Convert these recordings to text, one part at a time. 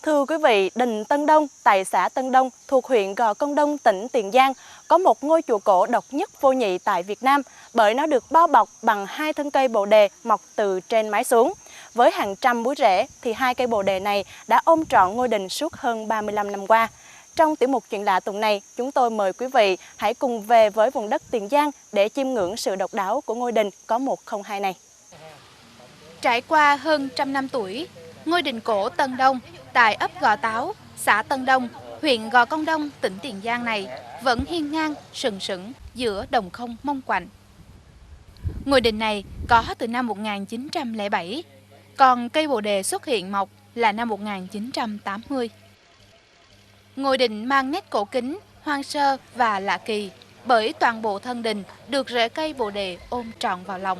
Thưa quý vị, đình Tân Đông tại xã Tân Đông thuộc huyện Gò Công Đông, tỉnh Tiền Giang có một ngôi chùa cổ độc nhất vô nhị tại Việt Nam bởi nó được bao bọc bằng hai thân cây bồ đề mọc từ trên mái xuống. Với hàng trăm búi rễ thì hai cây bồ đề này đã ôm trọn ngôi đình suốt hơn 35 năm qua. Trong tiểu mục Chuyện lạ tuần này, chúng tôi mời quý vị hãy cùng về với vùng đất Tiền Giang để chiêm ngưỡng sự độc đáo của ngôi đình có 102 này. Trải qua hơn trăm năm tuổi, ngôi đình cổ Tân Đông tại ấp Gò Táo, xã Tân Đông, huyện Gò Công Đông, tỉnh Tiền Giang này vẫn hiên ngang, sừng sững giữa đồng không mông quạnh. Ngôi đình này có từ năm 1907, còn cây bồ đề xuất hiện mọc là năm 1980. Ngôi đình mang nét cổ kính, hoang sơ và lạ kỳ bởi toàn bộ thân đình được rễ cây bồ đề ôm trọn vào lòng.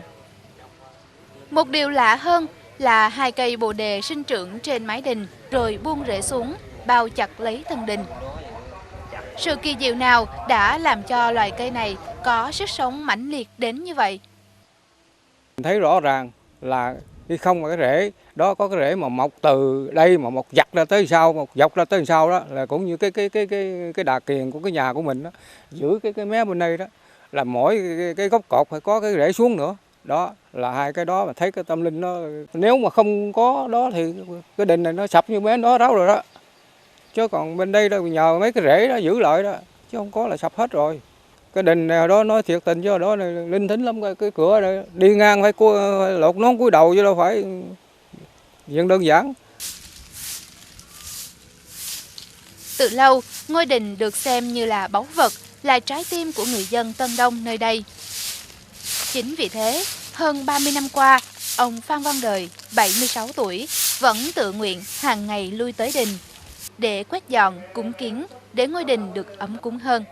Một điều lạ hơn là hai cây bồ đề sinh trưởng trên mái đình rồi buông rễ xuống, bao chặt lấy thân đình. Sự kỳ diệu nào đã làm cho loài cây này có sức sống mãnh liệt đến như vậy? Thấy rõ ràng là cái không mà cái rễ đó, có cái rễ mà mọc từ đây mà mọc dọc ra tới sau, mọc dọc ra tới sau đó là cũng như cái đà kiền của cái nhà của mình đó, giữ cái mé bên đây đó là mỗi cái gốc cột phải có cái rễ xuống nữa. Đó là hai cái đó mà thấy cái tâm linh nó, nếu mà không có đó thì cái đình này nó sập như bé đó ráo rồi đó. Chứ còn bên đây đó nhờ mấy cái rễ đó giữ lại đó, chứ không có là sập hết rồi. Cái đình này đó nói thiệt tình chứ đó này linh thính lắm, cái cửa này đi ngang phải lột nón cúi đầu chứ đâu phải chuyện đơn giản. Từ lâu, ngôi đình được xem như là báu vật, là trái tim của người dân Tân Đông nơi đây. Chính vì thế, hơn 30 năm qua, ông Phan Văn Đời, 76 tuổi, vẫn tự nguyện hàng ngày lui tới đình để quét dọn, cúng kiến, để ngôi đình được ấm cúng hơn.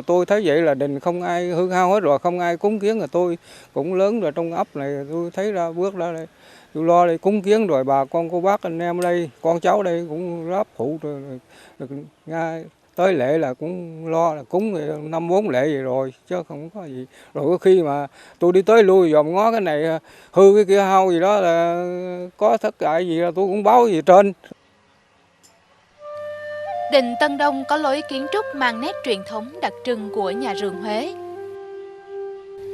Tôi thấy vậy là đình không ai hư hao hết rồi, không ai cúng kiến, rồi tôi cũng lớn rồi trong ấp này, tôi thấy ra bước ra đây, tôi lo đây cúng kiến rồi bà con cô bác anh em ở đây, con cháu đây cũng ráp phụ rồi, ngay tới lễ là cũng lo là cúng 5-4 lễ vậy rồi chứ không có gì. Rồi có khi mà tôi đi tới lui dòm ngó cái này hư cái kia hao gì đó là có thất bại gì là tôi cũng báo gì trên. Đình Tân Đông có lối kiến trúc mang nét truyền thống đặc trưng của nhà rường Huế.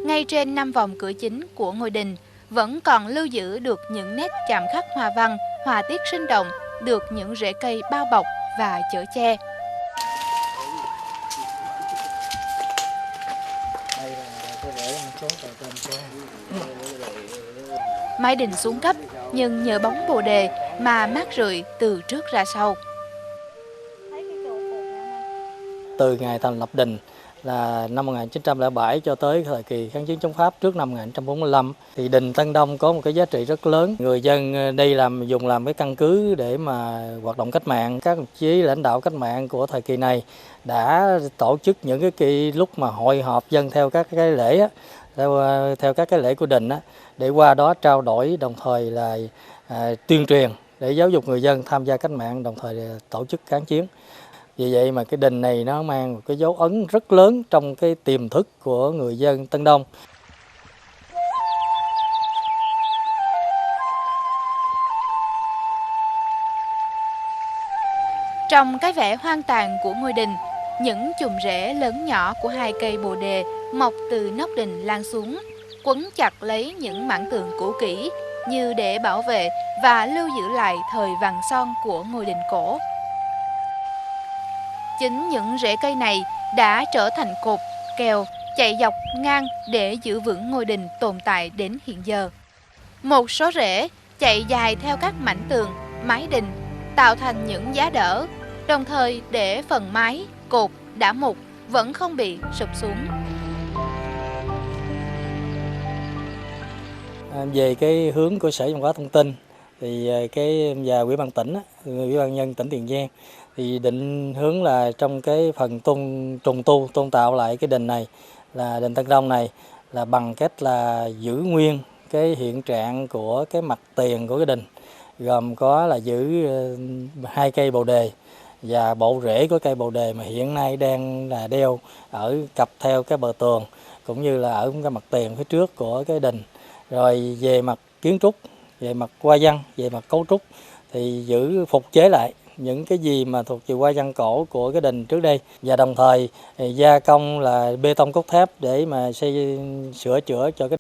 Ngay trên 5 vòng cửa chính của ngôi đình vẫn còn lưu giữ được những nét chạm khắc hoa văn, họa tiết sinh động, được những rễ cây bao bọc và chở che. Mái đình xuống cấp nhưng nhờ bóng bồ đề mà mát rượi từ trước ra sau. Từ ngày thành lập đình là năm 1907 cho tới thời kỳ kháng chiến chống Pháp trước năm 1945 thì đình Tân Đông có một cái giá trị rất lớn. Người dân đây dùng làm cái căn cứ để mà hoạt động cách mạng. Các đồng chí lãnh đạo cách mạng của thời kỳ này đã tổ chức những cái lúc mà hội họp dân theo các cái lễ á, theo các cái lễ của đình á, để qua đó trao đổi, đồng thời là tuyên truyền để giáo dục người dân tham gia cách mạng, đồng thời tổ chức kháng chiến. Vì vậy mà cái đình này nó mang một cái dấu ấn rất lớn trong cái tiềm thức của người dân Tân Đông. Trong cái vẻ hoang tàn của ngôi đình, những chùm rễ lớn nhỏ của hai cây bồ đề mọc từ nóc đình lan xuống, quấn chặt lấy những mảng tường cũ kỹ như để bảo vệ và lưu giữ lại thời vàng son của ngôi đình cổ. Chính những rễ cây này đã trở thành cột, kèo, chạy dọc ngang để giữ vững ngôi đình tồn tại đến hiện giờ. Một số rễ chạy dài theo các mảnh tường, mái đình, tạo thành những giá đỡ, đồng thời để phần mái, cột đã mục vẫn không bị sụp xuống. Về cái hướng của Sở Văn hóa Thông tin thì và Ủy ban tỉnh, Ủy ban nhân tỉnh Tiền Giang thì định hướng là trong cái phần trùng tu tôn tạo lại cái đình này, là đình Tân Đông này, là bằng cách là giữ nguyên cái hiện trạng của cái mặt tiền của cái đình, gồm có là giữ hai cây bồ đề và bộ rễ của cây bồ đề mà hiện nay đang là đeo ở cặp theo cái bờ tường, cũng như là ở cái mặt tiền phía trước của cái đình. Rồi về mặt kiến trúc về mặt hoa văn, về mặt cấu trúc thì giữ phục chế lại những cái gì mà thuộc về hoa văn cổ của cái đình trước đây, và đồng thời gia công là bê tông cốt thép để mà sửa chữa cho cái